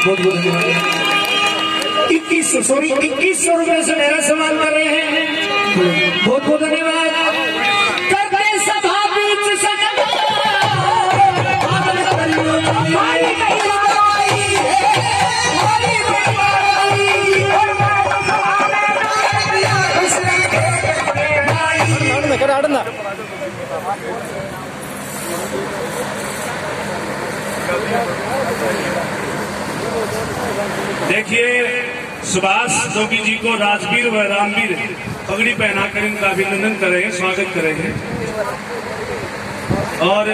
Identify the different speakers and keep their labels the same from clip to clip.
Speaker 1: बहुत बहुत धन्यवाद। 2100 रुपए से मेरा सवाल कर रहे हैं। बहुत बहुत धन्यवाद। करते सभा बीच
Speaker 2: देखिए, सुभाष जोगी जी को राजवीर व रामवीर पगड़ी पहनाकर इनका अभिनंदन करेंगे, स्वागत करेंगे। और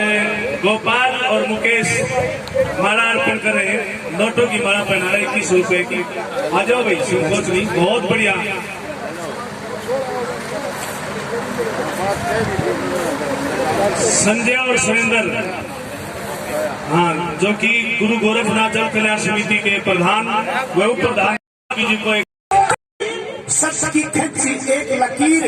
Speaker 2: गोपाल और मुकेश माला अर्पण कर रहे हैं, नोटों की माला पहना रहे 21 रुपए की। आ जाओ भाई, संकोच नहीं, बहुत बढ़िया। संजय और सुरेंद्र, हाँ, जो कि गुरु गोरखनाथ जल कल्याण समिति के प्रधान व उप प्रधान जी को
Speaker 1: सच की खिंची एक लकीर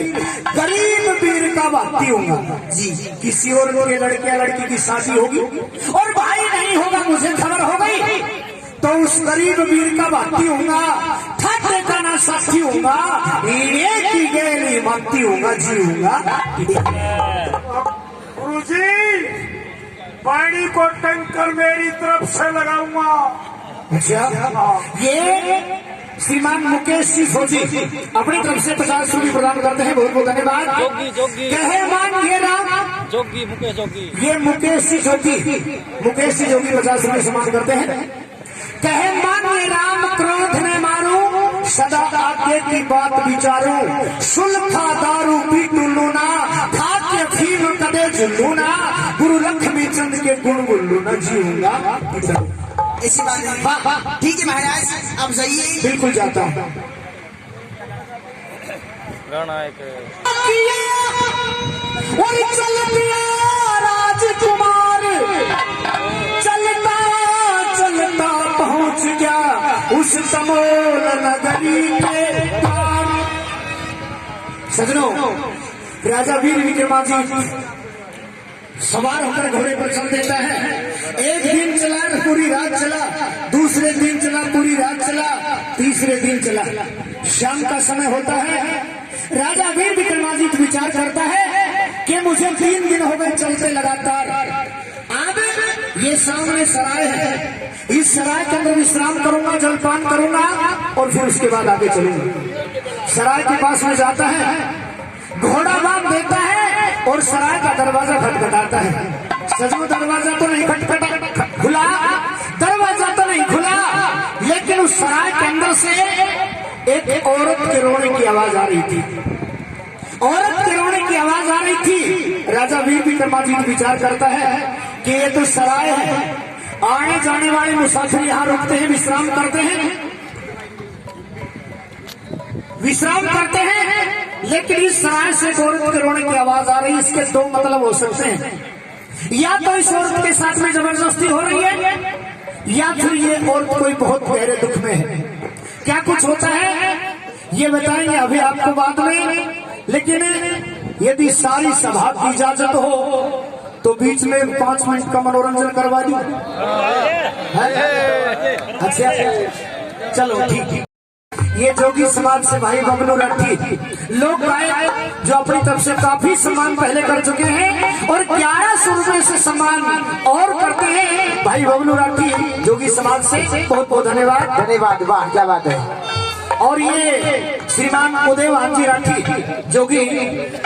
Speaker 1: गरीब वीर का भाती होगा जी। किसी और के लड़के लड़की की शादी होगी और भाई नहीं होगा, मुझे खबर हो गई, तो उस गरीब वीर का भाती होगा, ठाटे का ना साथी होगा, एक ही गैली मानती होगा जी होगा।
Speaker 3: गुरु जी, पानी को टंकर मेरी तरफ से लगाऊंगा।
Speaker 1: अच्छा, ये श्रीमान मुकेश जी फौजी अपनी तरफ से 50 रुपये प्रदान करते हैं। बहुत बहुत धन्यवाद। कहे मान ये राम
Speaker 4: जोगी, मुकेश जोगी,
Speaker 1: ये मुकेश जी जोगी, मुकेश जी जोगी 50 रुपये सम्मान करते हैं। कहे मान ये राम क्रोध ने मारू, सदा आगे की बात विचारू, सुल्फा दारू पी टुल्लूना, खाद्य फीम कदे झुल्लूना, गुरु लक्ष्मी चंद के गुण गुल्लूना जीऊंगा।
Speaker 5: ऐसी बात नहीं। ठीक है महाराज, आप जाइए।
Speaker 1: बिल्कुल जाता हूँ।
Speaker 4: गाना एक
Speaker 1: और चल दिया राजकुमार, चलता चलता पहुंच गया उस तमोल नगरी के पार। सजनों, राजा वीर विक्रमादित्य सवार होकर घोड़े पर चल देता है। एक दिन चला, पूरी रात चला, दूसरे दिन चला, पूरी रात चला, तीसरे दिन चला, शाम का समय होता है। राजा वीर विक्रमादित्य विचार करता है कि मुझे 3 दिन हो गए चलते लगातार, अब ये सामने सराय है, इस सराय के अंदर विश्राम करूंगा, जलपान करूंगा और फिर उसके बाद आगे चलूंगा। सराय के पास में जाता है, घोड़ा बांध देता है और सराय का दरवाजा खटखटाता है। सजो, दरवाजा तो नहीं खटखटा खुला, दरवाजा तो नहीं खुला, लेकिन उस सराय के अंदर से एक औरत के रोने की आवाज आ रही थी। औरत के रोने की आवाज आ रही थी। राजा वीर विक्रमादित्य विचार करता है कि ये तो सराय है, आने जाने वाले मुसाफिर यहाँ रुकते हैं, विश्राम करते हैं, विश्राम करते हैं, लेकिन इस सराय से औरत के रोने की आवाज आ रही है। इसके 2 मतलब हो सकते हैं, या तो इस औरत के साथ में जबरदस्ती हो रही है, या फिर ये औरत कोई बहुत गहरे दुख में है। क्या कुछ होता है ये बताएंगे अभी आपको बाद में, लेकिन यदि सारी सभा की इजाजत हो तो बीच में 5 मिनट का मनोरंजन करवा दूं। अच्छा, चलो ठीक। ये जोगी समाज से भाई बबलू राठी लोग गायक जो अपनी तरफ से काफी सम्मान पहले कर चुके हैं और 1100 रुपए से सम्मान और करते हैं भाई बबलू राठी जोगी समाज से। बहुत बहुत धन्यवाद।
Speaker 5: धन्यवाद, वाह क्या बात है।
Speaker 1: और ये श्रीमान उदय भांजी राठी जोगी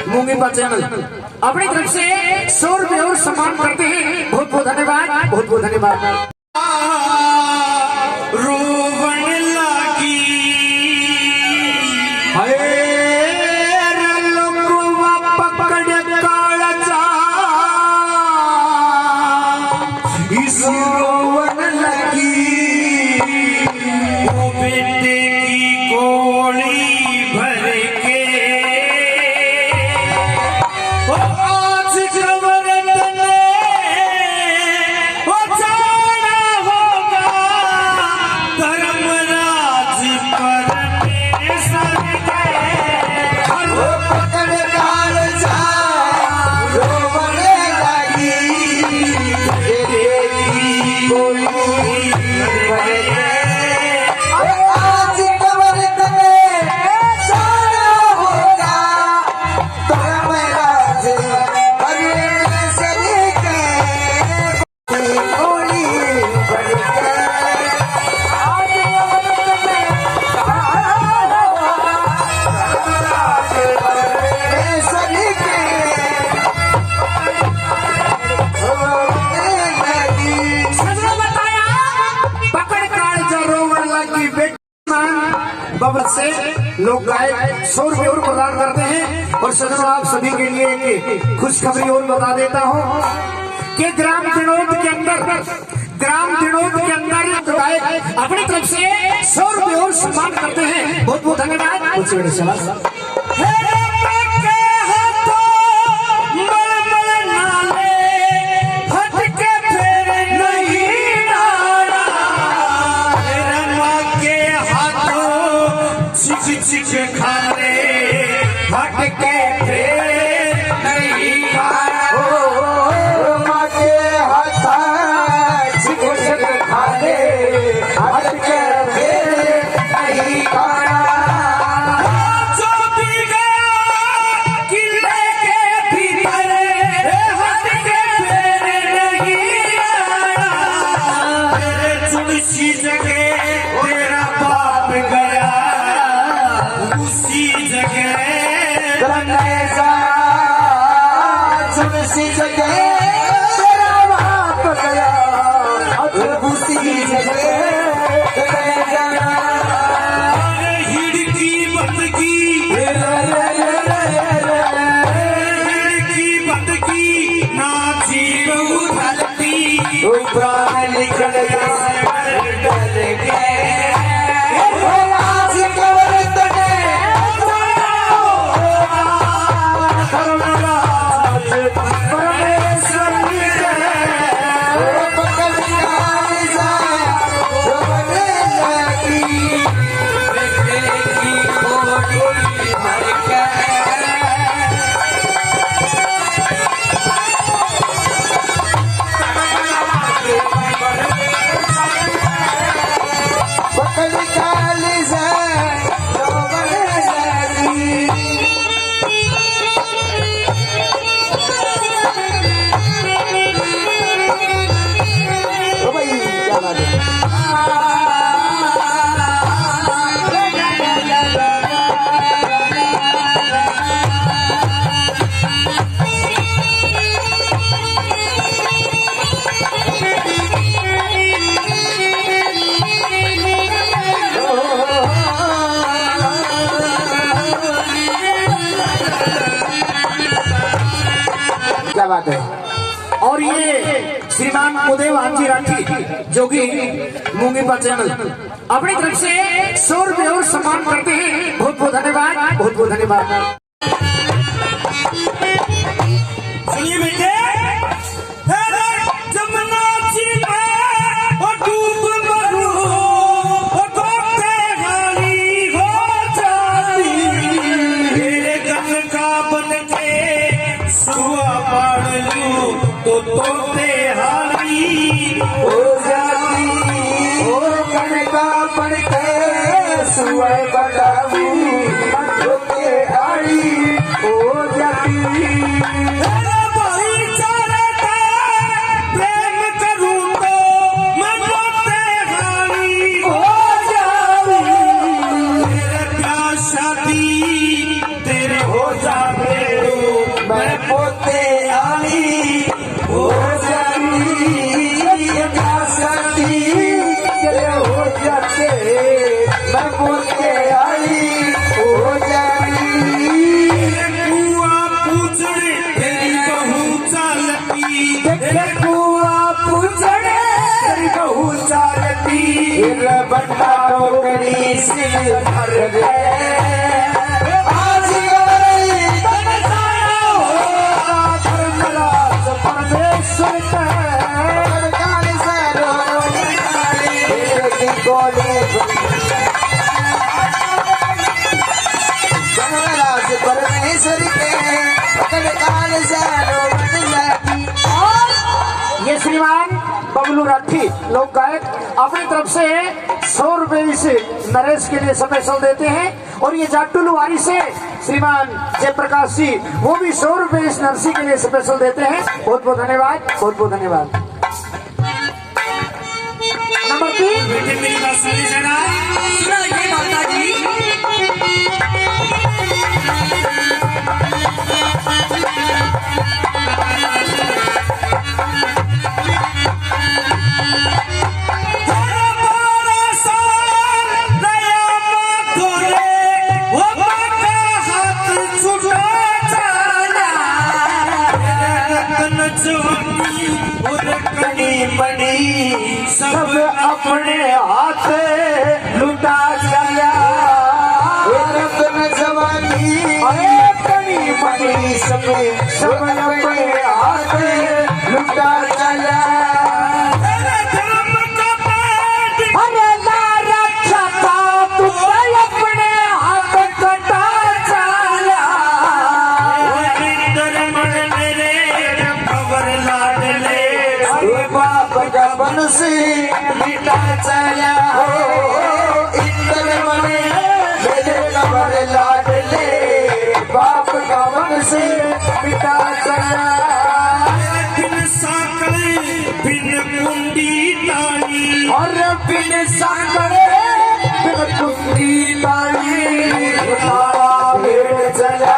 Speaker 1: मूंगीपा चैनल अपनी तरफ से 100 रुपए और सम्मान करते हैं। बहुत बहुत धन्यवाद, बहुत बहुत धन्यवाद। आज पब्लिक से लोग गायक 100 रुपये और प्रदान करते हैं। और सजनों आप सभी के लिए एक खुशखबरी और बता देता हूँ कि ग्राम दिनोद के अंदर गायक अपनी तरफ से 100 रुपये और सम्मान करते हैं। बहुत बहुत धन्यवाद। मुझसे बड़े सवाल
Speaker 3: खाने हट के नहीं माँ के हाथ खाने हट के नहीं खाना जो भी गया किले के भीतर हट के नहीं आना तुलसी जगह तेरा बाप गया उसी जगह तुलसी जगह तेरा बाप गया उसी जगह हिड़की बतकी नाची धरती प्राण निकल गया
Speaker 1: क्या बात है। और ये श्रीमान उदय भांजी राठी जो कि मूंगी पर चैनल अपनी तरफ से 100 रुपये और सम्मान करते हैं। बहुत बहुत धन्यवाद। बहुत बहुत धन्यवाद।
Speaker 3: सुनिए बेटे जमुना जी में और डूब मरू और गोते हारी हो जाती मेरे गन का बन के सुआ पड़ लूं तो तोते हारी हो जाती और गन का बन के सुआ बढ़ाऊं तोते हारी हो जाती बंदा टोकरी से भर गए आज धर्मराज परमेश्वर धर्मराज परमेश्वर
Speaker 1: ये श्रीमान बबलू राठी लोक गायक अपनी तरफ से 100 रुपए इस नरेश के लिए स्पेशल देते हैं। और ये जाटुल वारी से श्रीमान जयप्रकाश जी वो भी 100 रुपए इस नरसी के लिए स्पेशल देते हैं। बहुत बहुत धन्यवाद। बहुत बहुत धन्यवाद। नंबर 3
Speaker 3: बेटे मेरी बात सुनिए जरा सुनाइए माता जी
Speaker 1: कड़ी बड़ी सब अपने हाथ लुटा चला रत्न जवानी कड़ी बड़ी सब अपने हाथ लुटा चला से मिटा चला हो इंद्र मने मेरे कबर लाडले बाप का मन से मिटा चला बिन साकल बिन कुंडी ताली और बिन साकल बिन कुंडी ताली भेड़ चला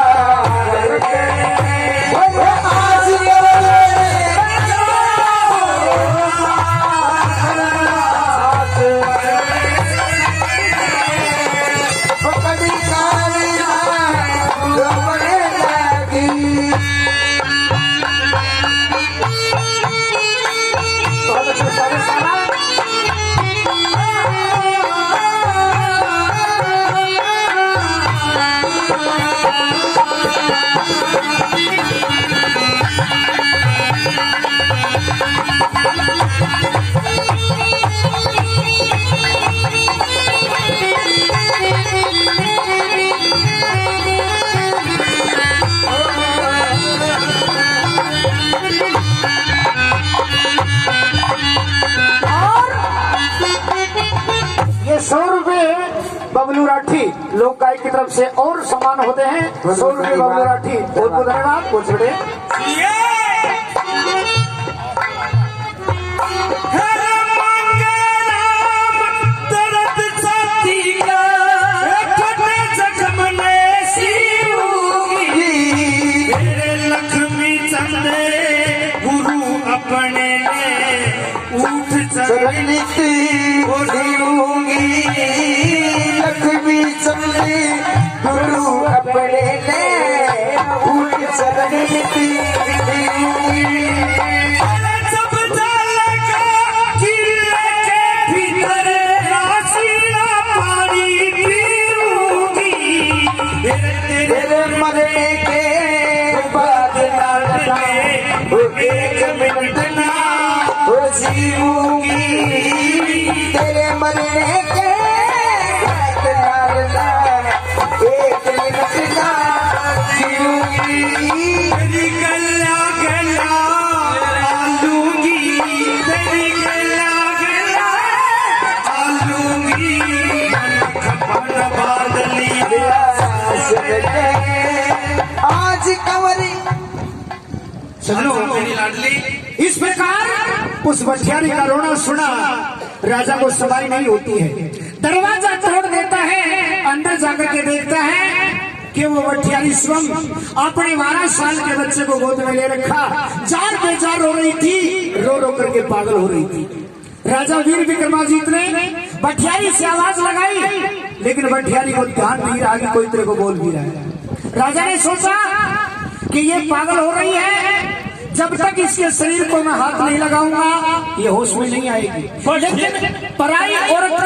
Speaker 1: बबलू राठी लोक गायक की तरफ से और सम्मान होते हैं 100 रुपये बबलू राठी बहुत बहुत धन्यवाद बहुत छोटे लक्ष्मी चंदे गुरु अपने उठ चरणिति ओढ़ूंगी लक्ष्मी चंदे गुरु अपने उठ चरणिति मरने के बाद एक मिनट ना हो जीऊंगी तेरे मरने के बाद एक मिनट ना जीऊंगी तेरी गला गला आलूंगी तेरी गला गला आलूंगी खबर बादली आज कंवरी चलो मेरी लाडली इस प्रकार उस बठियारी का रोना सुना राजा को सवाई नहीं होती है दरवाजा तोड़ देता है अंदर जाकर के देखता है कि वो बठियारी स्वयं अपने 12 साल के बच्चे को गोद में ले रखा जार बेजार रो रही थी रो रो करके पागल हो रही थी राजा वीर विक्रमादित्य ने बठियारी से आवाज लगाई लेकिन बठियारी को ध्यान नहीं रहा कि कोई तेरे को बोल भी रहा है राजा ने सोचा कि ये पागल हो रही है जब तक इसके शरीर को मैं हाथ नहीं लगाऊंगा ये होश में नहीं आएगी लेकिन पराई औरत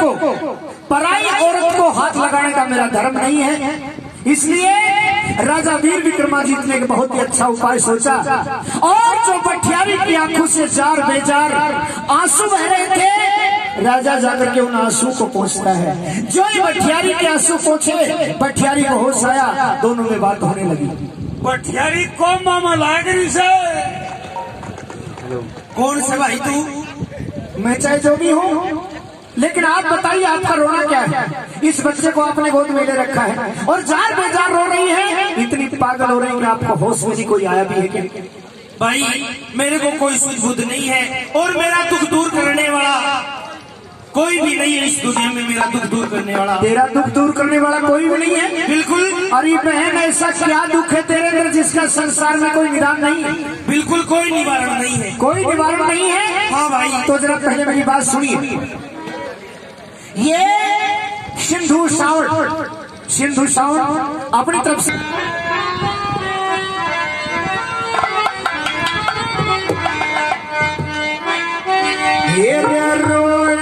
Speaker 1: को हाथ लगाने का मेरा धर्म नहीं है इसलिए राजा वीर विक्रमादित्य ने एक बहुत ही अच्छा उपाय सोचा और जो बठियारी की आंखों से जार बेजार आंसू बह रहे थे राजा जाकर के उन आंसू को पोंछता है जो ये बठियारी के आंसू पोंछे बठियारी को होश आया दोनों में बात होने लगी
Speaker 3: बठियारी को मामा लाग रही से
Speaker 1: कौन से भाई तू मैं चाहे जो भी हूँ लेकिन आप बताइए आपका रोना क्या है इस बच्चे को आपने गोद में ले रखा है और जार बेजार रो रही है इतनी पागल हो रही है कि आपको होश में कोई आया भी है क्या
Speaker 3: भाई मेरे को कोई सुध नहीं है और मेरा दुख दूर करने वाला कोई भी नहीं है इस दुनिया में मेरा दुख दूर करने वाला
Speaker 1: तेरा दुख दूर करने वाला कोई भी नहीं है
Speaker 3: बिल्कुल
Speaker 1: अरे बहन ऐसा क्या दुख है तेरे अंदर जिसका संसार में कोई निदान नहीं है
Speaker 3: बिल्कुल कोई निवारण नहीं है
Speaker 1: कोई निवारण नहीं है
Speaker 3: हाँ भाई
Speaker 1: तो जरा पहले मेरी बात सुनिए ये सिंधु सावंत अपनी तरफ से ये रोए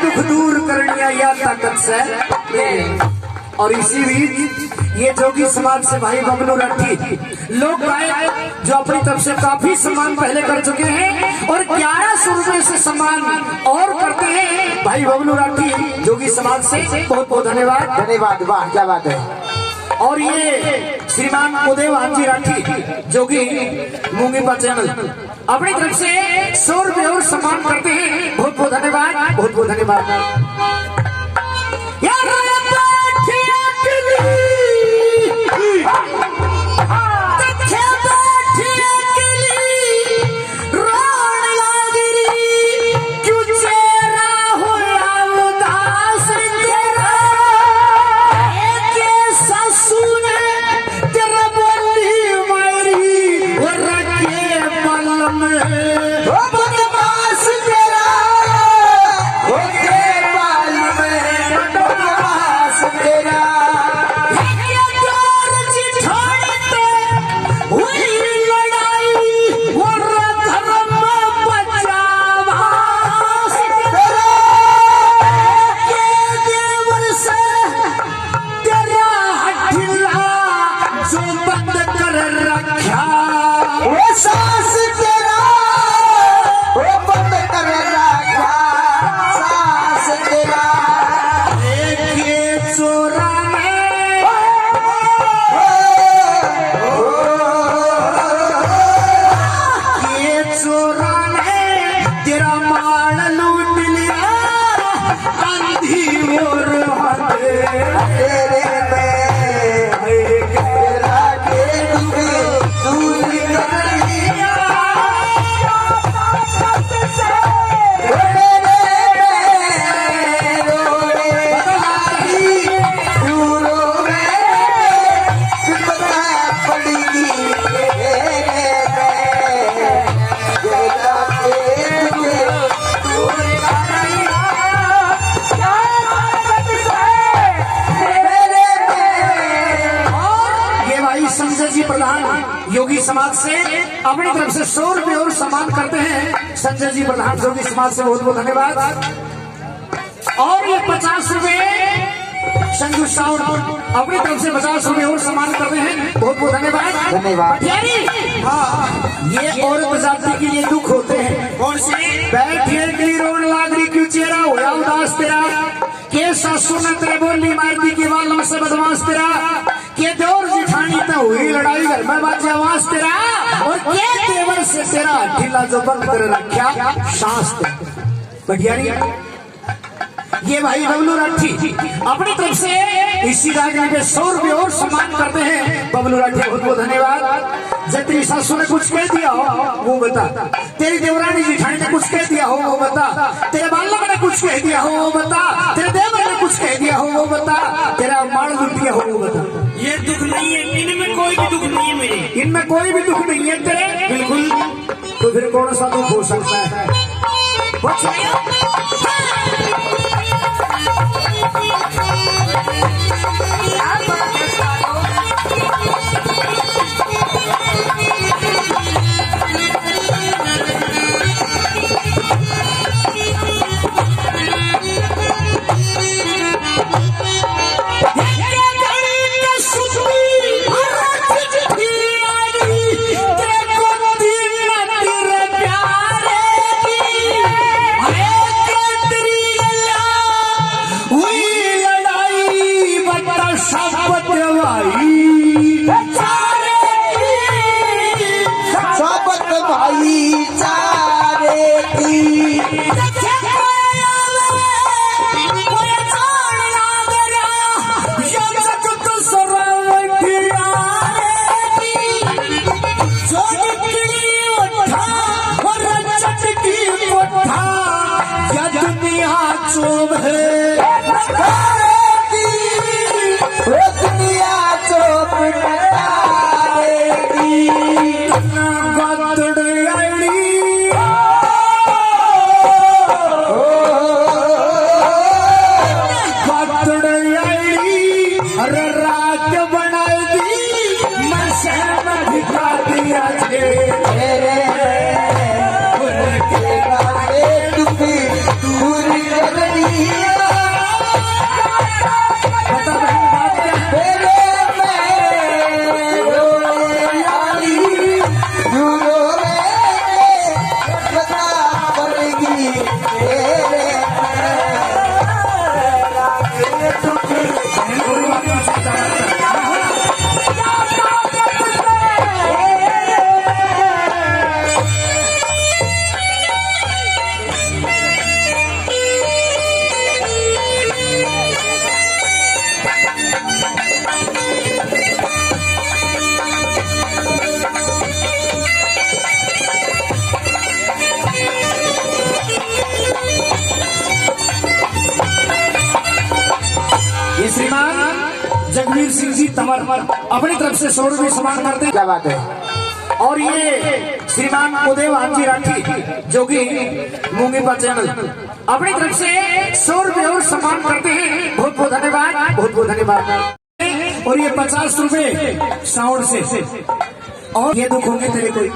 Speaker 1: दुख दूर करनिया ताकत से ताकत से। और इसी बीच ये जोगी समाज से भाई बबलू राठी लोग गायक जो अपनी तरफ से काफी सम्मान पहले कर चुके हैं और 1100 रुपए से सम्मान और करते हैं भाई बबलू राठी जोगी समाज से बहुत बहुत धन्यवाद।
Speaker 5: धन्यवाद, वाह क्या बात है।
Speaker 1: और ये श्रीमान उदय जी राठी जोगी मूंगीपा चैनल अपनी तरफ से 100 रुपए और सम्मान करते हैं। बहुत बहुत धन्यवाद, बहुत बहुत धन्यवाद। योगी समाज से अपनी तरफ से 100 रुपए और सम्मान करते हैं संजय जी प्रधान योगी समाज से बहुत बहुत धन्यवाद। और ये 50 रुपए संजू साउंड अपनी तरफ से 50 रुपए और सम्मान करते हैं। बहुत बहुत धन्यवाद।
Speaker 5: धन्यवाद।
Speaker 1: हाँ, ये औरत जाति के लिए दुख होते हैं।
Speaker 3: कौन से?
Speaker 1: बैठिए की रोन लागरी क्यों चेहरा होया उदास तेरा, के सासू ने तेरे बोली मारती के वालों से बदमाश तेरा, के दौर जिठानी तो हुई लड़ाई घर में बाजी आवाज तेरा, और के देवर से तेरा ढीला जो बंद कर रखा सांस बढ़िया नहीं। ये भाई बबलू राठी अपनी तरफ से इसी राजनी पे 100 रुपए और सम्मान करते हैं। बबलू राठी बहुत बहुत धन्यवाद। जब तेरी सासू ने कुछ कह दिया हो वो बता, तेरी देवरानी जिठानी ने कुछ कह दिया हो वो बता, तेरे बालक ने कुछ कह दिया हो वो बता, तेरे देवर ने कुछ कह दिया हो वो बता, तेरा माल लूट दिया हो वो बता।
Speaker 3: ये दुख नहीं है, इनमें कोई भी दुख नहीं है मेरे,
Speaker 1: इनमें कोई भी दुख नहीं है तेरे, बिल्कुल। तो फिर कौन सा दुख हो सकता है? श्याम भिखा दिया छे
Speaker 5: उनके गावे दुख दूर करनिया
Speaker 1: बता बहन बात क्या है?
Speaker 5: तेरे में रोए आली रोए बता पड़ेगी तेरे
Speaker 1: बहन कोई बात नहीं सकता ये श्रीमान जगवीर सिंह जी तंवर अपनी तरफ से 100 रुपये सम्मान करते हैं। क्या बात है। और ये श्रीमान उदय जी राठी जो कि मूंगी पर चैनल अपनी तरफ से 100 रुपये और सम्मान करते हैं। बहुत बहुत धन्यवाद, बहुत बहुत धन्यवाद। और ये 50 रुपये साउंड से। और ये दुख होंगे तेरे कोई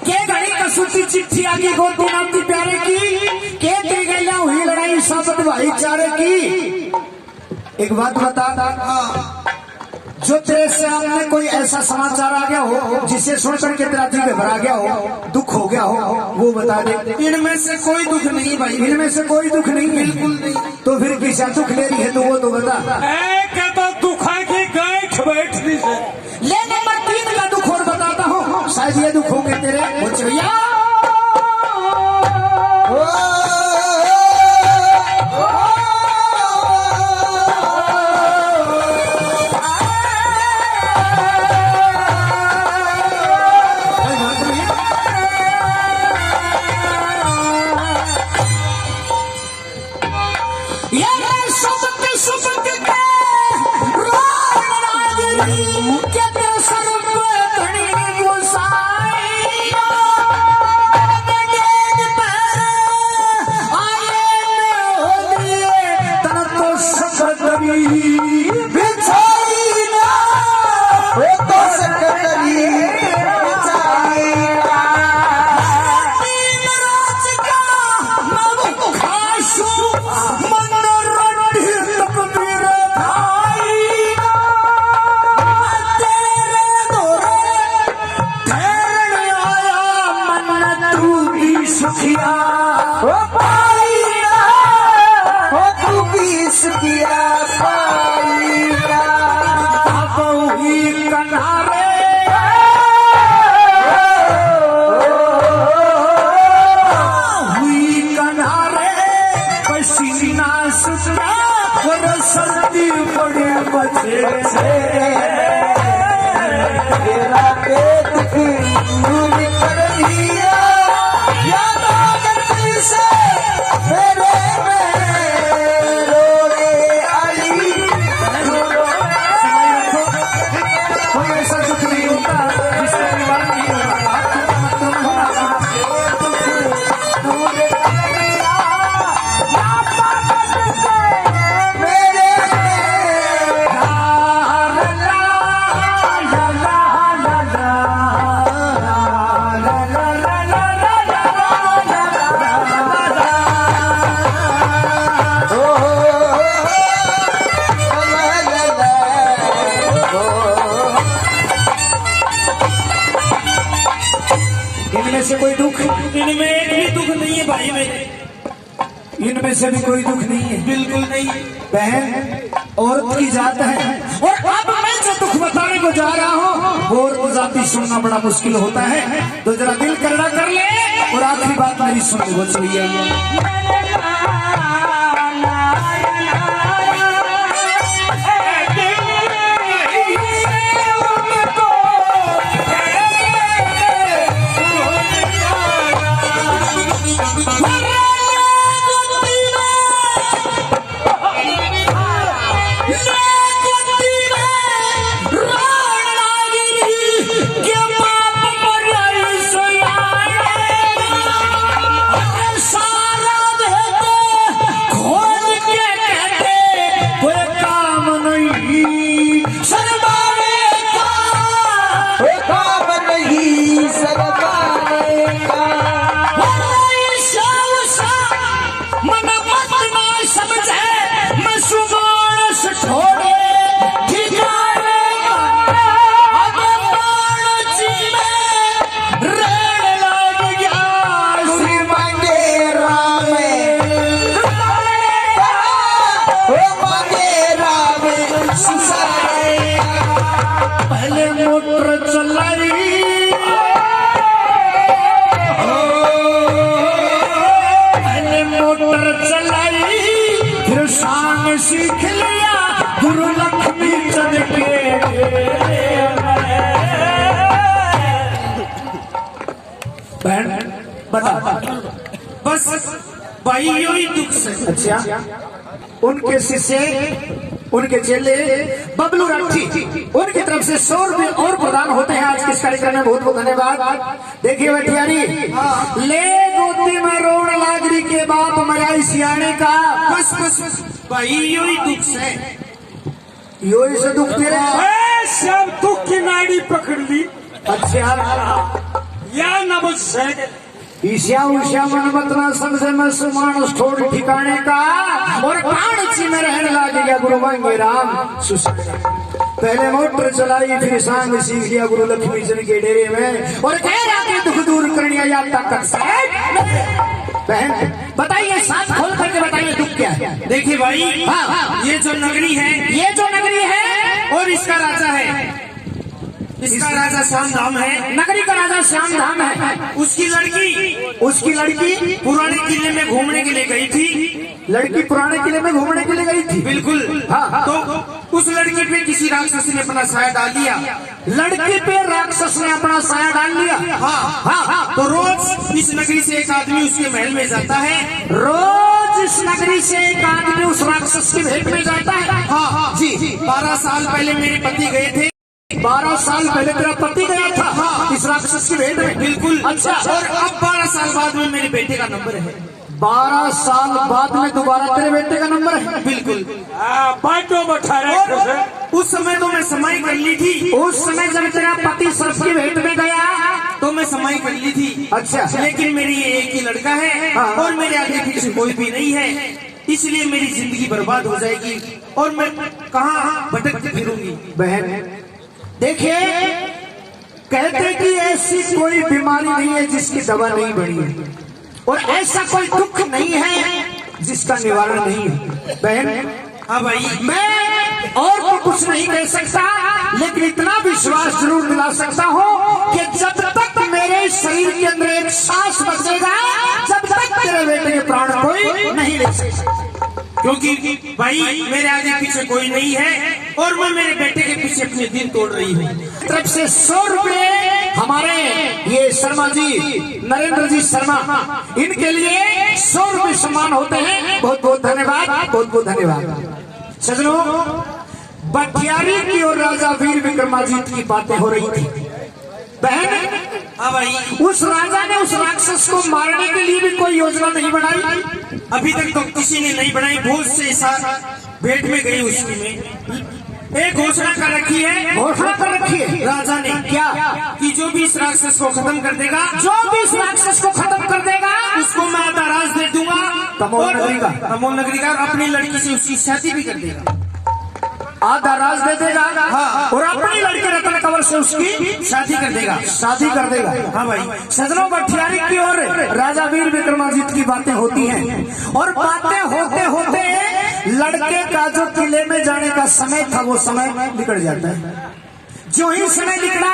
Speaker 1: के घड़ी कसूती चिट्ठी आगे गोदी नाती प्यारे की के तेरी गैया हुई लड़ाई साबत भाईचारे की। एक बात बता, जो तेरे सामने कोई ऐसा समाचार आ गया हो जिसे सुनकर के तेरा दिल घबरा गया हो, दुख हो गया हो, वो बता दे।
Speaker 3: इनमें से कोई दुख नहीं भाई,
Speaker 1: इनमें से कोई दुख नहीं,
Speaker 3: बिल्कुल नहीं।
Speaker 1: तो फिर किसा दुख ले रही है तो वो तो बता।
Speaker 3: कहता दुखा की गाय बैठनी से
Speaker 1: ले नंबर 3 का दुख और बताता हूँ, शायद ये दुख होंगे तेरे। मुझे भैया सर्दी बड़े बचे
Speaker 5: तेरा के दुख दूर कर दिया याद आगती से मेरे में रोए आली
Speaker 1: कोई ऐसा दुख नहीं होता जिसका निवारण नहीं होगा। इनमें से कोई दुख,
Speaker 3: इनमें एक भी दुख नहीं है भाई मेरे,
Speaker 1: इनमें से भी कोई दुख नहीं है,
Speaker 3: बिल्कुल नहीं।
Speaker 1: बहन औरत की जात है। और अब मैं जो दुख बताने को जा रहा हूँ वो औरत जाति सुनना बड़ा मुश्किल होता है, तो जरा दिल करना कर ले और आखिरी बात मेरी सुन ले। वो सुनिए बहन बता।
Speaker 3: बस भाई यो ही दुख से।
Speaker 1: अच्छा, उनके शिष्य उनके चेले बबलू राठी उनकी तरफ से 100 रुपए और प्रदान होते हैं आज के इस कार्यक्रम में। बहुत बहुत धन्यवाद। देखिए बटियारी, ले गोती में रोड लागरी के बाप मराई सियाने का।
Speaker 3: बस बस भाई यो ही दुख से।
Speaker 1: यो इसे दुख तेरे
Speaker 3: सब दुख की नाड़ी पकड़ ली।
Speaker 1: अच्छा,
Speaker 3: या नमस्ते
Speaker 1: ईशा उषा मन बतना समझे में सुमान छोड़ ठिकाने का और पाणची में रहने लग गया गुरु मांगे राम। पहले मोटर चलाई फिर सांग सीख लिया गुरु लक्ष्मी चंद के डेरे में और कह रहा कि दुख दूर करने या ताकत से। बहन बताइए, साथ खोल करके बताइए दुख क्या है।
Speaker 3: देखिए भाई,
Speaker 1: हाँ,
Speaker 3: ये जो नगरी है,
Speaker 1: ये जो नगरी है
Speaker 3: और इसका राजा है, इसका राजा श्याम धाम है।
Speaker 1: नगरी का राजा श्याम धाम है।
Speaker 3: उसकी लड़की पुराने किले में घूमने के लिए गई थी।
Speaker 1: लड़की पुराने किले में घूमने के लिए गई थी।
Speaker 3: बिल्कुल।
Speaker 1: हाँ।
Speaker 3: तो उस लड़की पे किसी राक्षस ने अपना साया डाल दिया।
Speaker 1: लड़की पे राक्षस ने अपना साया डाल लिया।
Speaker 3: हाँ। तो रोज इस नगरी से एक आदमी उसके महल में जाता है।
Speaker 1: रोज इस नगरी से एक आदमी उस राक्षस की भेंट में जाता है।
Speaker 3: हाँ जी। 12 साल पहले मेरे पति गए थे।
Speaker 1: 12 साल पहले तेरा पति गया था। हाँ। इस राक्षस की भेंट में।
Speaker 3: बिल्कुल।
Speaker 1: अच्छा,
Speaker 3: और अब 12 साल बाद में मेरे बेटे का नंबर है।
Speaker 1: 12 साल बाद में दोबारा तेरे बेटे का नंबर है।
Speaker 3: बिल्कुल। उस समय तो मैं समाई कर ली थी।
Speaker 1: उस समय जब तेरा पति सर्प की भेंट में गया
Speaker 3: तो मैं समाई कर ली थी।
Speaker 1: अच्छा।
Speaker 3: लेकिन मेरी ये एक ही लड़का है।
Speaker 1: हाँ।
Speaker 3: और मेरे आगे पीछे कोई भी नहीं है, इसलिए मेरी जिंदगी बर्बाद हो जाएगी और मैं कहाँ भटकती फिरूंगी।
Speaker 1: बहन देखिए, कहते कि ऐसी कोई बीमारी नहीं है जिसकी दवा नहीं बनी है और ऐसा कोई दुख नहीं है जिसका निवारण नहीं है। बहन
Speaker 3: हाँ भाई,
Speaker 1: मैं और तो कुछ नहीं कह सकता, लेकिन इतना विश्वास जरूर दिला सकता हूँ कि जब तक मेरे शरीर के अंदर एक सांस बचेगा, जब तक तेरे बेटे के प्राण कोई नहीं ले सकता।
Speaker 3: क्योंकि भाई मेरे आगे पीछे कोई नहीं है और मैं मेरे बेटे के पीछे अपने दिन तोड़ रही हूँ।
Speaker 1: तरफ से 100 रुपए हमारे ये शर्मा जी, नरेंद्र जी शर्मा, इनके लिए 100 रुपए सम्मान होते हैं। बहुत बहुत धन्यवाद, बहुत बहुत धन्यवाद। सजनों, बटियारी की और राजा वीर विक्रमादित्य की बातें हो रही थी। बहन
Speaker 3: हाँ भाई,
Speaker 1: उस राजा ने उस राक्षस को मारने के लिए भी कोई योजना नहीं बनाई।
Speaker 3: अभी तक तो किसी ने नहीं बनाई। बहुत से साथ भेंट में गई उसकी में एक घोषणा कर रखी है।
Speaker 1: घोषणा कर रखी है
Speaker 3: राजा ने
Speaker 1: क्या
Speaker 3: कि जो भी इस राक्षस को खत्म कर देगा,
Speaker 1: जो भी इस राक्षस को खत्म कर देगा
Speaker 3: उसको मैं आधा राज दे दूंगा।
Speaker 1: तमोल नगरी का।
Speaker 3: तमोल नगरी का। अपनी लड़की से उसकी शादी भी कर देगा।
Speaker 1: आधा राज दे देगा।
Speaker 3: हाँ।
Speaker 1: और अपनी लड़की रत्न कंवर से उसकी
Speaker 3: शादी कर देगा।
Speaker 1: शादी कर देगा।
Speaker 3: हाँ भाई,
Speaker 1: सजनों, बटियारी की और राजा वीर विक्रमादित्य की बातें होती हैं और बातें होते होते लड़के का जो किले में जाने का समय था वो समय निकल जाता है। जो ही समय निकला,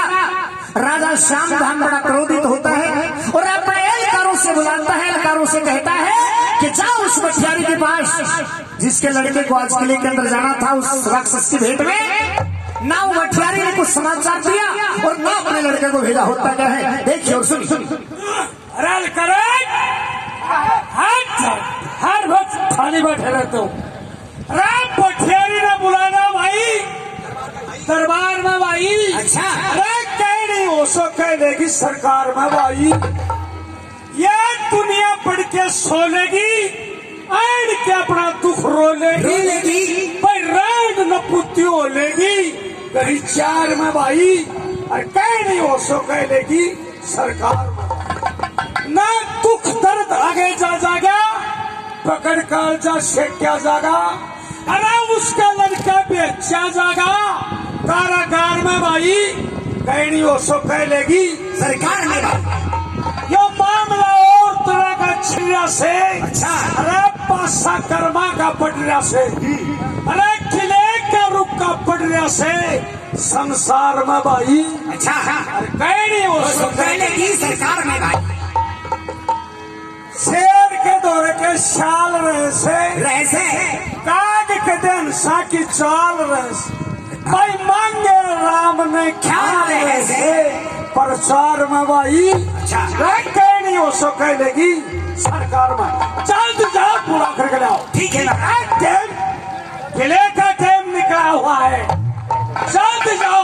Speaker 1: राजा श्याम धाम बड़ा क्रोधित होता है और अपने एहलकारों से बुलाता है, एहलकारों से कहता है कि जाओ उस बटियारी के पास जिसके लड़के को आज किले के अंदर जाना था उस राक्षस की भेंट में। ना वो बटियारी ने कुछ समाचार दिया और ना अपने लड़के को भेजा। होता क्या है देखिए और सुनिए।
Speaker 6: हर वक्त खाली बैठे रहते हो। राम बटियारी ने बुलाना भाई दरबार में भाई।
Speaker 1: अच्छा।
Speaker 6: अरे कहीं नहीं हो सो कह देगी सरकार में भाई। ये दुनिया पढ़ के सो लेगी, ऐड के अपना दुख रो लेगी, भाई राड नपुत्ती हो लेगी कहीं 4 में भाई। और कहीं नहीं हो सो कह लेगी सरकार में। ना दुख दर्द आगे जा जागा, पकड़ कर जा शेक्या जागा। अरे उसका लड़का बेचा जागा कारागार में भाई। कहीं नहीं हो सो कह लेगी
Speaker 1: सरकार में
Speaker 6: यो मामला और तरह का छिड़ा से।
Speaker 1: अच्छा।
Speaker 6: अरे पासा कर्मा का पटरिया से, अरे किले का रुख का पटरिया से संसार में भाई।
Speaker 1: अच्छा।
Speaker 6: कहीं नहीं हो सो कह लेगी
Speaker 1: सरकार में भाई।
Speaker 6: शेर के दौरे के शाल रहे से काग के दिन सा की चाल रहे से भाई। मांगे राम ने ख्याल रहे से प्रचार में भाई।
Speaker 1: अच्छा।
Speaker 6: नहीं हो सो कह लेगी सरकार में जल्द जाओ पूरा करके लाओ।
Speaker 5: ठीक है ना।
Speaker 6: किले का टाइम निकला हुआ है, जल्द जाओ।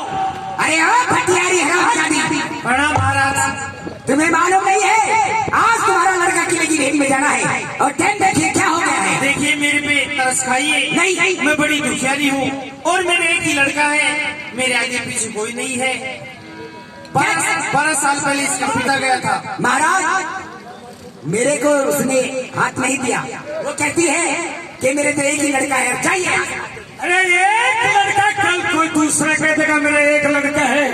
Speaker 5: अरे हाँ भटियारी हरामजादी,
Speaker 3: प्रणाम महाराज।
Speaker 5: तुम्हें मालूम नहीं है आज तुम्हारा लड़का किले की भेंट में जाना है और टाइम देखिए क्या हो गया है।
Speaker 3: देखिए मेरे पे तरस खाइए।
Speaker 5: नहीं।
Speaker 3: मैं बड़ी दुखियारी हूँ और मेरे एक ही लड़का है, मेरे आगे पीछे कोई नहीं है। 12 साल पहले इसका पिता गया था।
Speaker 5: महाराज मेरे को उसने हाथ नहीं दिया, वो कहती है कि मेरे तो एक ही लड़का है, जाइए।
Speaker 6: अरे एक लड़का कल कोई दूसरा कह देगा मेरा एक लड़का है,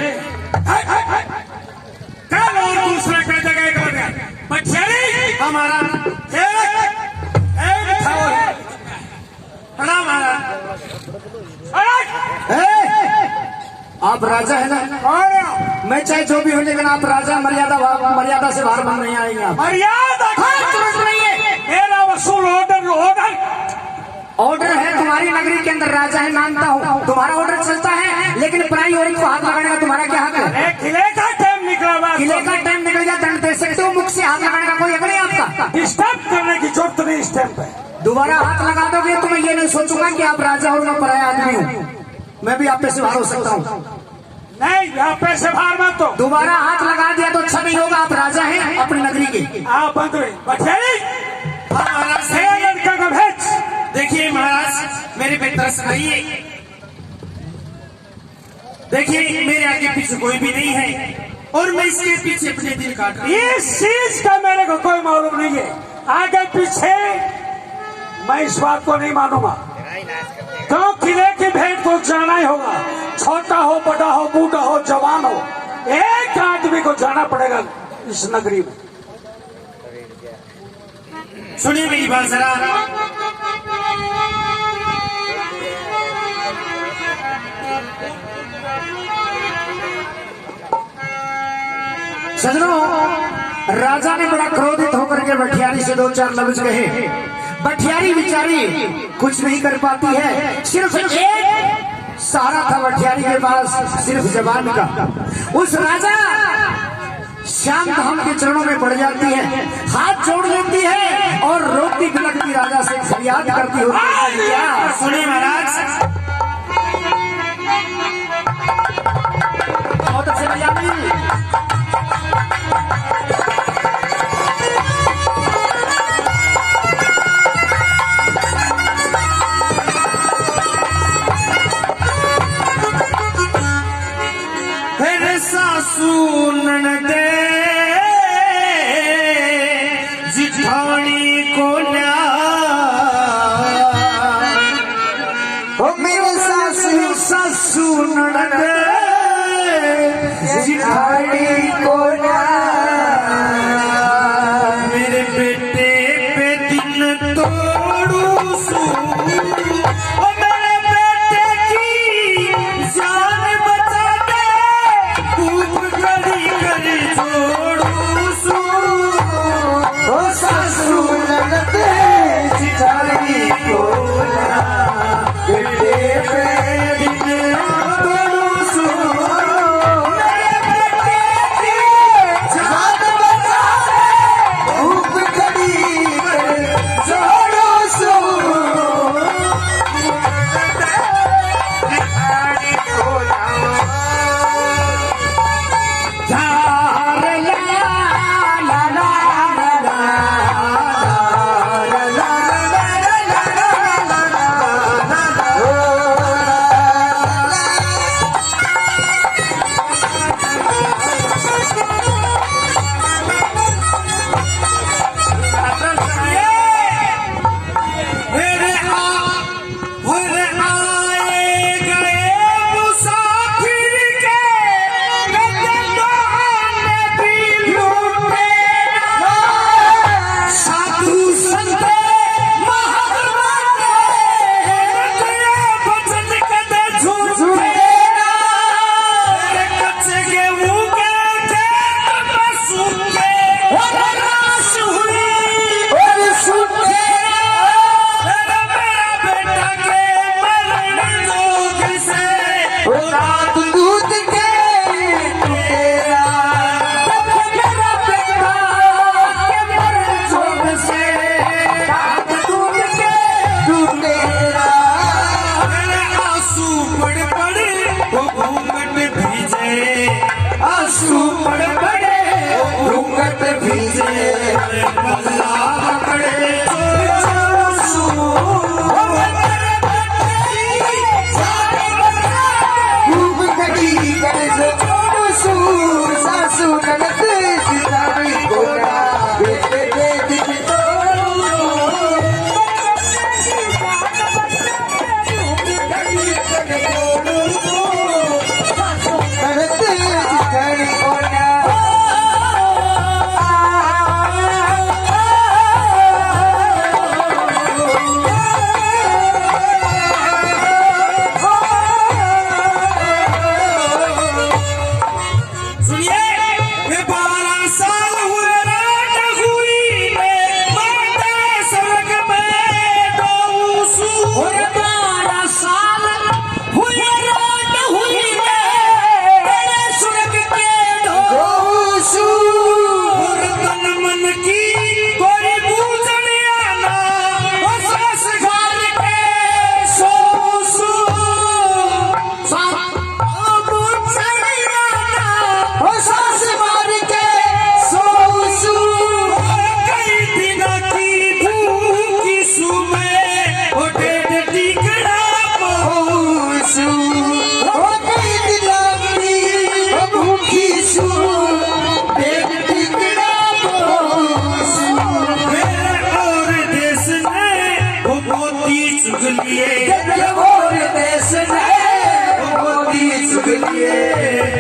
Speaker 6: कल और दूसरा कह देगा एक लड़का। बच्चे
Speaker 3: हमारा प्रणाम महाराज।
Speaker 1: आप राजा है ना,
Speaker 6: और
Speaker 1: मैं चाहे जो भी हो लेकिन आप राजा, मर्यादा से बाहर बन नहीं आएंगे आप।
Speaker 6: मर्यादा मेरा वसूल
Speaker 1: ऑर्डर है, तुम्हारी नगरी के अंदर राजा है मानता हूँ, तुम्हारा ऑर्डर चलता है, लेकिन पराई औरत को हाथ लगाने का तुम्हारा क्या हक है?
Speaker 6: किले का टाइम निकला हुआ,
Speaker 1: किले का टाइम निकल गया, दंड दे सकते हो, मुख से हाथ लगाने का कोई हक नहीं आपका।
Speaker 6: डिस्टर्ब करने की जरूरत नहीं इस टाइम पे।
Speaker 1: दोबारा हाथ लगा दोगे तो मैं ये नहीं सोचूंगा कि आप राजा और मैं पराया आदमी हूँ, मैं भी आप पे से बाहर हो सकता हूँ।
Speaker 6: नहीं यहाँ पैसे बाहर मत दो।
Speaker 1: दोबारा हाथ लगा दिया तो अच्छा नहीं होगा, आप राजा हैं अपनी नगरी के।
Speaker 6: आप बंद हुई बठेरी
Speaker 3: महाराज
Speaker 6: लड़का का भेज।
Speaker 3: देखिए महाराज मेरे पे तरस खाइए। देखिए मेरे आगे पीछे कोई भी नहीं है और मैं इसके पीछे अपने दिन काट रहा हूं।
Speaker 6: इस चीज का मेरे को कोई मालूम नहीं है, आगे पीछे मैं इस बात को नहीं मानूंगा। तो किले की भेंट को जाना ही होगा, छोटा हो बड़ा हो बूढ़ा हो जवान हो, एक आदमी को जाना पड़ेगा इस नगरी में।
Speaker 3: सुनिए मेरी बात जरा।
Speaker 1: सजनों, राजा ने बड़ा क्रोधित होकर के भटियारी से 2-4 लफ्ज कहे। भटियारी बिचारी कुछ नहीं कर पाती है, सिर्फ एक सहारा था भटियारी के पास, सिर्फ जबान का। उस राजा श्याम धाम के चरणों में पड़ जाती है, हाथ जोड़ लेती है और रोती बिलखती राजा से फरियाद करती होती है।
Speaker 3: सुनिए महाराज,
Speaker 1: बहुत अच्छे भैया।
Speaker 3: सासू ननदे जिठानी को न्या,
Speaker 1: मेरे सासू ननदे जिठानी को न्या,
Speaker 3: मेरे बेटे पे दिन तोड़ू सू, ओ मेरे बेटे की जान बचा दे, खूब करी करी रे आंसू पड़ पड़े घूंघट भीजे बल्ला पकड़े
Speaker 1: सासू ननद जिताई गोरा बेटे बेटी
Speaker 3: सुनिए मैं 12 साल हुए रात हुई मैं माता स्वर्ग में दोसू 12 साल हुए रात हुई मैं स्वर्ग के दोसू और तन मन की कोई पूजन आना और सास घर के सोसू
Speaker 1: सास मार के सोसू
Speaker 3: कई दिनों की भूखी सुबह उठे टिकड़ा
Speaker 1: सोसू ओ कई दिनों की भूखी सू बेटी टिकड़ा सोसू
Speaker 3: मेरे और देश ने वो मोती चुग लिए
Speaker 1: और देश ने मोती चुग लिए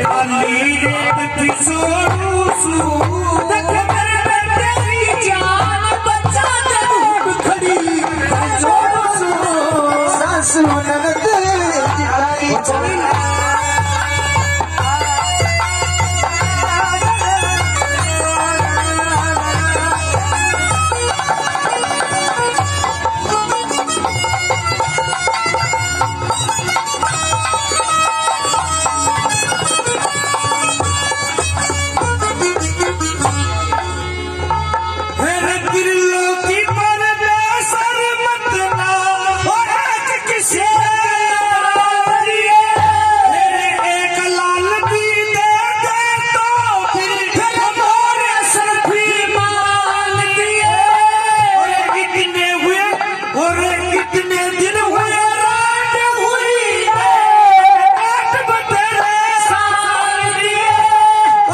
Speaker 3: खाली रेत की सोसू तक मेरे बेटे जान बचा दे
Speaker 1: खड़ी सोसू सासू ननद जिताई गोरा
Speaker 3: मेरे दिलों की परदेसर मत ना और एक किसी लिए मेरे एक लाल भी दे तो फिर मोरे सर भी मान दिए और कितने हुए और कितने दिन हुए रात हुई आठ बतेरे साल दिए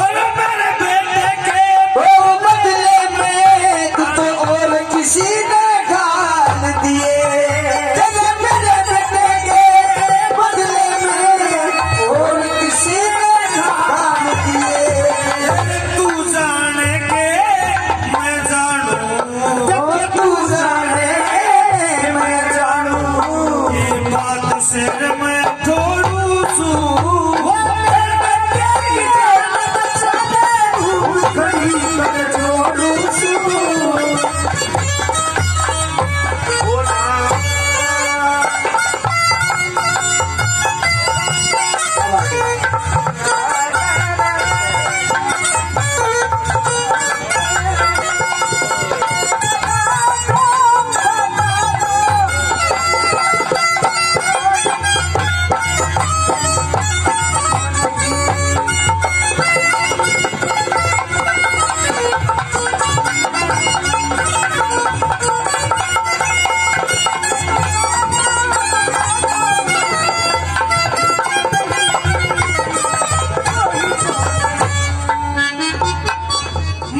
Speaker 3: और मेरे बेटे के
Speaker 1: ओ बदले में तू तो और किसी ने गाल दिए तेरे मेरे बेटे के बदले में और किसी ने गाल दिए
Speaker 3: तू जाने के मैं जानू
Speaker 1: जब तू जाने मैं जानू
Speaker 3: ये बात से मैं छोड़ू सू
Speaker 1: खड़ी कर जोड़ू सू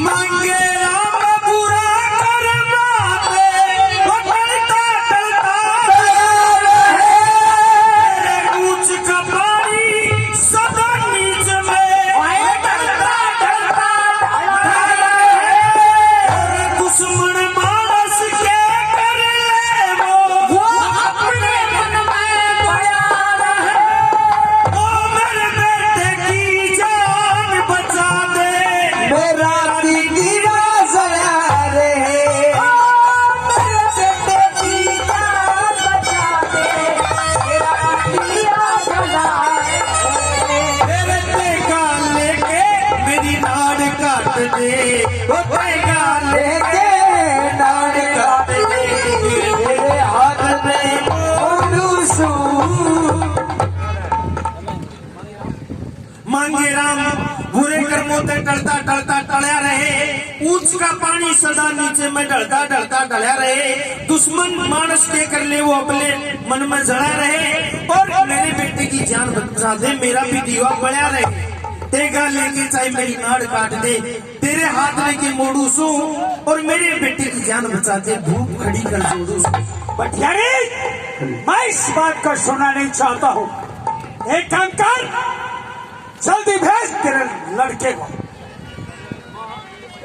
Speaker 3: मांगे राम बुरा कर बाते वो टलता टलता मेरे ऊंच का पानी सदा नीच में टलता टलता दुश्मन मानस के कर ले वो अपने मन में पड़ा रहे वो मेरे बेटे की जान बचा दे
Speaker 1: मेरा दीदा जला रे मेरे बेटे की जान बचा दे मेरा दीदा जला
Speaker 3: मेरे टेका लेके मेरी नाड़ काट दे वो टेका
Speaker 1: लेके नाड़ काट दे मेरे हाथ में ओलू सू
Speaker 3: मांगे राम बुरे कर्मों से टलता टलता टलया रहे, ऊंच का पानी सदा नीचे में ढलता ढलता ढलया रहे, दुश्मन मानस के कर ले वो अपने मन में जड़ा रहे, और मेरे बेटे की जान बचा दे, मेरा भी दीवा बढ़िया रहे। तेगा लेके चाहे मेरी नाड़ काट दे, तेरे हाथ लेके मोड़ू सू, और मेरे बेटे की जान बचा दे, धूप खड़ी कर जोड़ू सू।
Speaker 6: बटियारी, मैं इस बात को सुनना नहीं चाहता हूँ। एक काम कर, जल्दी भेज तेरे लड़के को।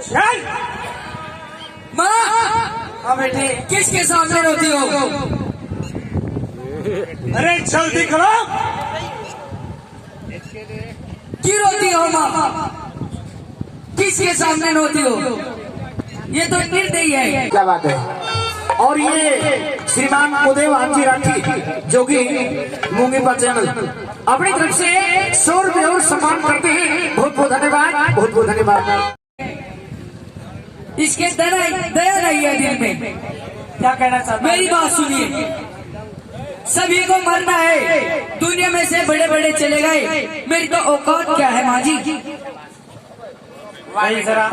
Speaker 6: चल।
Speaker 5: माँ,
Speaker 3: हाँ बेटे,
Speaker 5: किसके सामने रोती हो?
Speaker 6: अरे जल्दी करो।
Speaker 5: क्यों रोती हो माँ? किसके सामने रोती हो? ये तो निर्दयी है।
Speaker 1: क्या बात है। और ये श्रीमान उदय जी राठी जो कि मूंगी पर चैनल अपनी तरफ से 100 रुपये और सम्मान करते हैं। बहुत बहुत धन्यवाद, बहुत बहुत धन्यवाद।
Speaker 5: इसके दया नहीं है दिल में।
Speaker 3: क्या कहना चाहता
Speaker 5: मेरी बात सुनिए, सभी को मरना है, दुनिया में से बड़े बड़े चले गए, मेरी तो औकात क्या है माँ जी?
Speaker 3: भाई जरा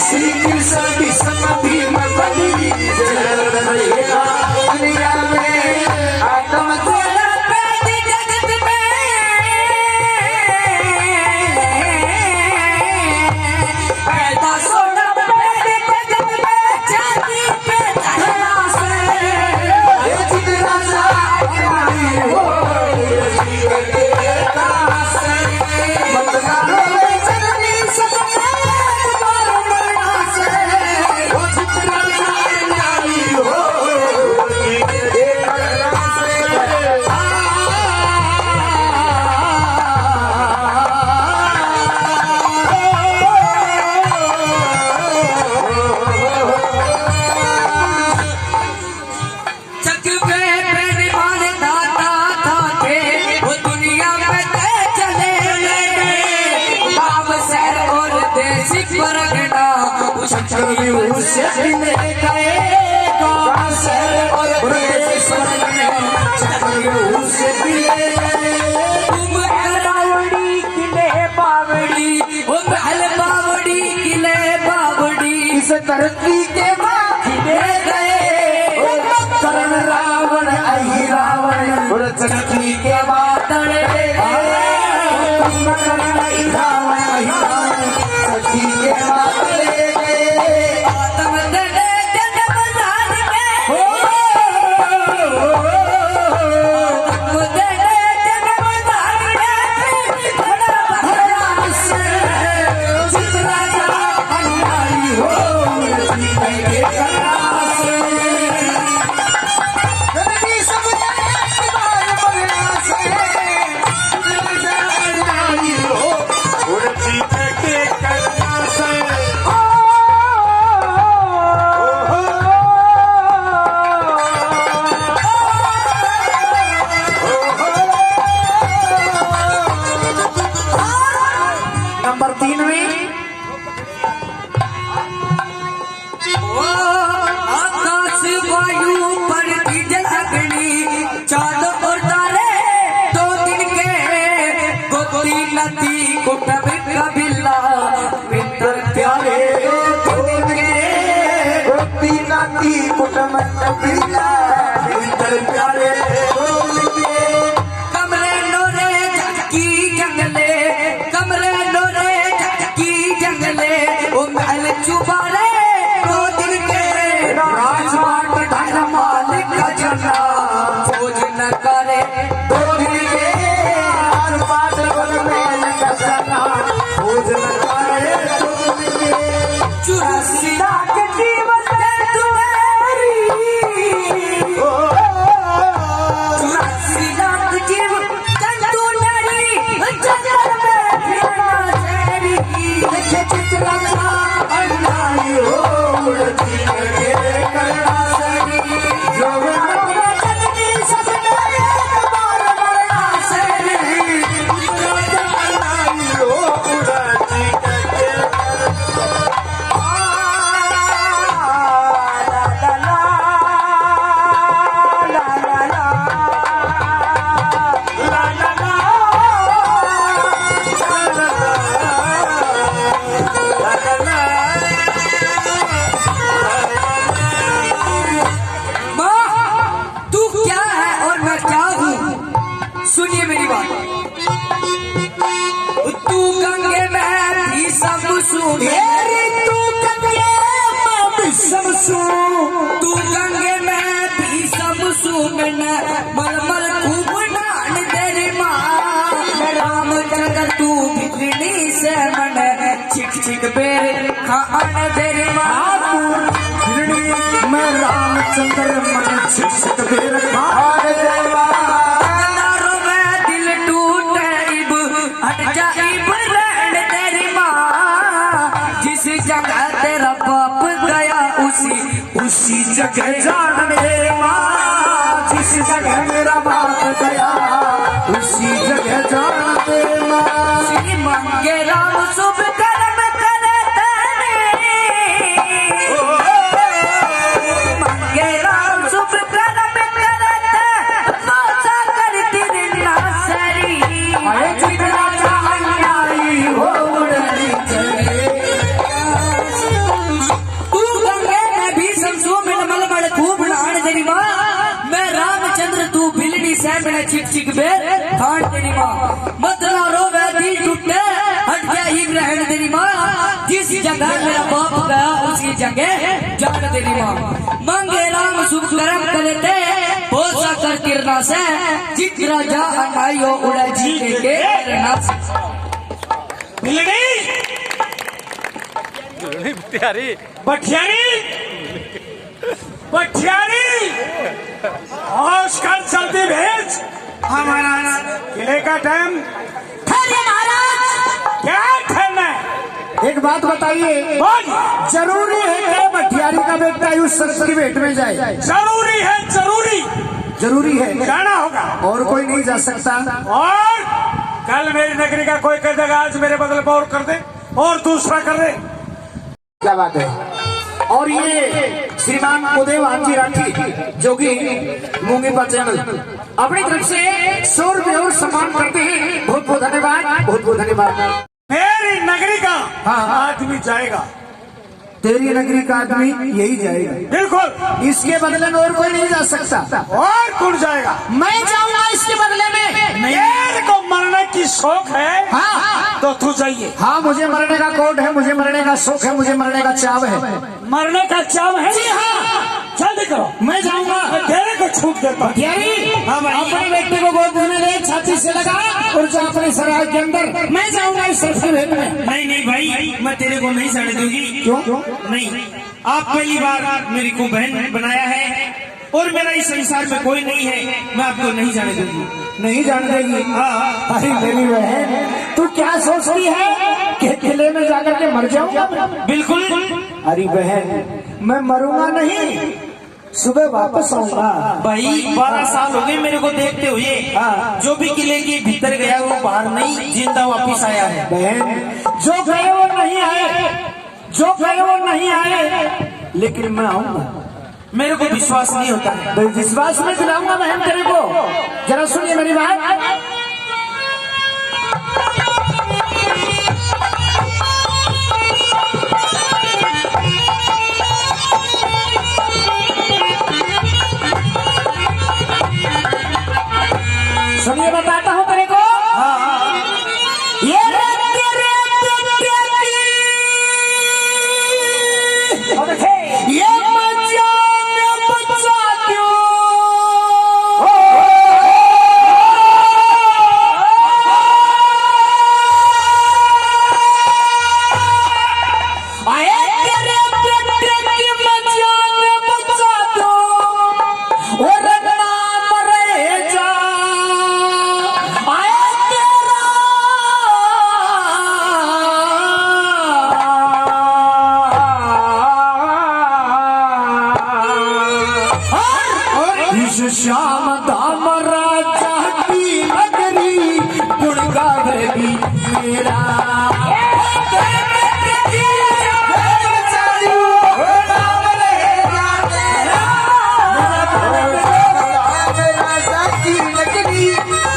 Speaker 1: श्री कृष्ण विष्णु भीम बलि दुनिया में आत्म
Speaker 5: जगत में पैदा सोना जगत में जाति पे धरना से
Speaker 1: राजा तरक्की के बाद गए करण रावण आई रावण और तरक्की के बाद सखी के मामले में
Speaker 5: आत्म दले जन्म दान में आत्म दले जन्म दान में बड़ा भरा से जितना
Speaker 1: अन्यायी हो जीने के करास गरीबी सब जाए बार मरना से अन्यायी हो
Speaker 6: जीने के करना से
Speaker 1: नंबर 3 में
Speaker 5: आकाश वायु पर की जलाग्नि चांद और तारे 2 दिन के गोती नदी कुटब कबीला मित्र प्यारे 2 दिन के
Speaker 1: गोपी नाती कुटुंब कबीला मित्र प्यारे
Speaker 5: कमरे नोरे झटकी जंगले कमरे नोरे झटकी जंगले ओ महल चुबारे 2 दिन के
Speaker 1: राजमाट धन मालिक खजाना
Speaker 5: खोज न करे
Speaker 1: 2 दिन के राजमाट बल में खजाना खोज न करे 2 दिन के
Speaker 5: 84 लाख जीवन है तुम्हारी 84 लाख जीव तंतु नारी जंगल में फिरना शहरी
Speaker 1: देखे चित्रा अन्यायी हो जीने के करना सही जो
Speaker 5: जगती सपने बार मरना शहरी
Speaker 1: अन्यायी हो
Speaker 5: माँ तू क्या है और मैं क्या हूँ सुनिए मेरी बात तू गंगे में भी सब सुने तू गंगे में भी सब तू गंगे में भी सब सुने मलमल खूब नान तेरी माँ रामचंद्र तू बिगड़ी से मन छिक छिक बेर खान तेरी माँ
Speaker 1: मैं रामचंद्र मन शिक्षक बेर खार देवा
Speaker 5: नारों में दिल टूटे इब हट जाइब रहन तेरी माँ जिस जगह तेरा बाप गया उसी
Speaker 1: जगह जान दे माँ जिस जगह मेरा बाप गया उसी जगह जान दे माँ
Speaker 5: श्री मंगे राम शुभ कर्म करे तेरे मंगे राम शुभ कर्म करे ते माता करती रिन्ना सरी
Speaker 1: जितना अन्यायी हो उड़नी चले
Speaker 5: तू गंगे में भी समझो मेरा मलमल खूब नान तेरी माँ मैं रामचंद्र तू बिलनी से मेरा चिक चिक बेर खान तेरी माँ मतला रोवे दिल टूटे हट जाए रहन तेरी माँ जिस जगह मेरा बाप गया उसी जगह जान तेरी माँ मंगे राम शुभ कर्म करते हो कर किरना से जितना जा अनायो उड़ा जी के रहना
Speaker 6: बिलड़ी
Speaker 4: प्यारी
Speaker 6: बठियारी बठियारी होश कर जल्दी भेज हमारा किले का टाइम क्या ठहरना है
Speaker 1: एक बात बताइए
Speaker 6: बोल
Speaker 1: जरूरी है कि मठियारी का बेटा उस शख्स की भेंट में जाए
Speaker 6: जरूरी है
Speaker 1: जरूरी है
Speaker 6: जाना होगा
Speaker 1: और कोई नहीं जा सकता
Speaker 6: और कल मेरी नगरी का कोई कर देगा आज मेरे बदले में और कर दे और दूसरा कर दे
Speaker 1: क्या बात है और ये श्रीमान उदय जी राठी जो कि मूंगी पर चैनल अपनी तरफ से 100 रुपये और सम्मान करते हैं बहुत बहुत धन्यवाद बहुत बहुत धन्यवाद
Speaker 6: मेरी नगरी का
Speaker 1: हाँ।
Speaker 6: आदमी जाएगा
Speaker 1: तेरी नगरी का आदमी यही जाएगा,
Speaker 6: बिल्कुल।
Speaker 1: इसके बदले में और कोई नहीं जा सकता।
Speaker 6: और कौन जाएगा?
Speaker 1: मैं जाऊंगा इसके बदले में।
Speaker 6: मेरे को मरने की शौक है,
Speaker 1: हाँ
Speaker 6: तो तू जाइए।
Speaker 1: हाँ, मुझे मरने का कोड है, मुझे मरने का शौक है, मुझे मरने का चाव है।
Speaker 6: मरने का चाव है?
Speaker 1: जी हाँ,
Speaker 6: जल्दी करो।
Speaker 1: मैं जाऊंगा।
Speaker 6: मैं तेरे को छूट देता हूँ।
Speaker 1: हाँ भाई, अपने बेटे को गोद में ले, छाती से लगा और जो अपने सराय के अंदर। मैं जाऊंगा इस भेद में।
Speaker 3: नहीं भाई, मैं तेरे को नहीं जाने दूंगी।
Speaker 1: क्यों?
Speaker 3: नहीं, आप पहली बार मेरी को बहन बनाया है और मेरा इस संसार में कोई नहीं है, मैं आपको नहीं जाने दूंगी।
Speaker 1: नहीं जाने देगी?
Speaker 3: हाँ।
Speaker 1: अरे मेरी बहन, तू क्या सोचती है कि किले में जाकर के मर जाऊंगा?
Speaker 3: बिल्कुल।
Speaker 1: अरे बहन, मैं मरूंगा नहीं, सुबह वापस आऊंगा।
Speaker 3: भाई 12 साल हो गए मेरे को देखते हुए।
Speaker 1: हाँ।
Speaker 3: जो भी किले के भीतर गया वो बाहर नहीं जिंदा वापिस आया है।
Speaker 1: बहन, जो गए वो नहीं आए, जो गए वो नहीं आए, लेकिन मैं आऊंगा।
Speaker 3: मेरे को विश्वास नहीं होता है।
Speaker 1: तो विश्वास में दिलाऊंगा बहन तेरे को। जरा सुनिए मेरी बात। सुनिए, बताता हूँ तेरे को। ये ये श्याम धाम राजा की नगरी गुण गावेगी मेरा। राजा की नगरी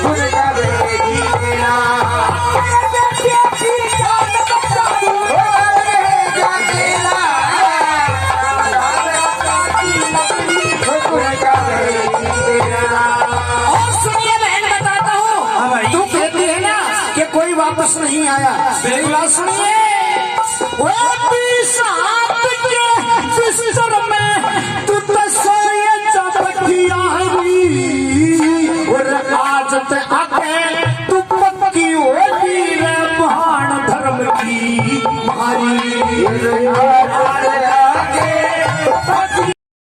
Speaker 1: गुण गावेगी मेरा। कोई वापस नहीं आया। मेरी बात सुनिए, वो साथ के बिस्तर में तू तो सोए चपकिया और आज ते आके तू पक्की होगी रे महान धर्म की।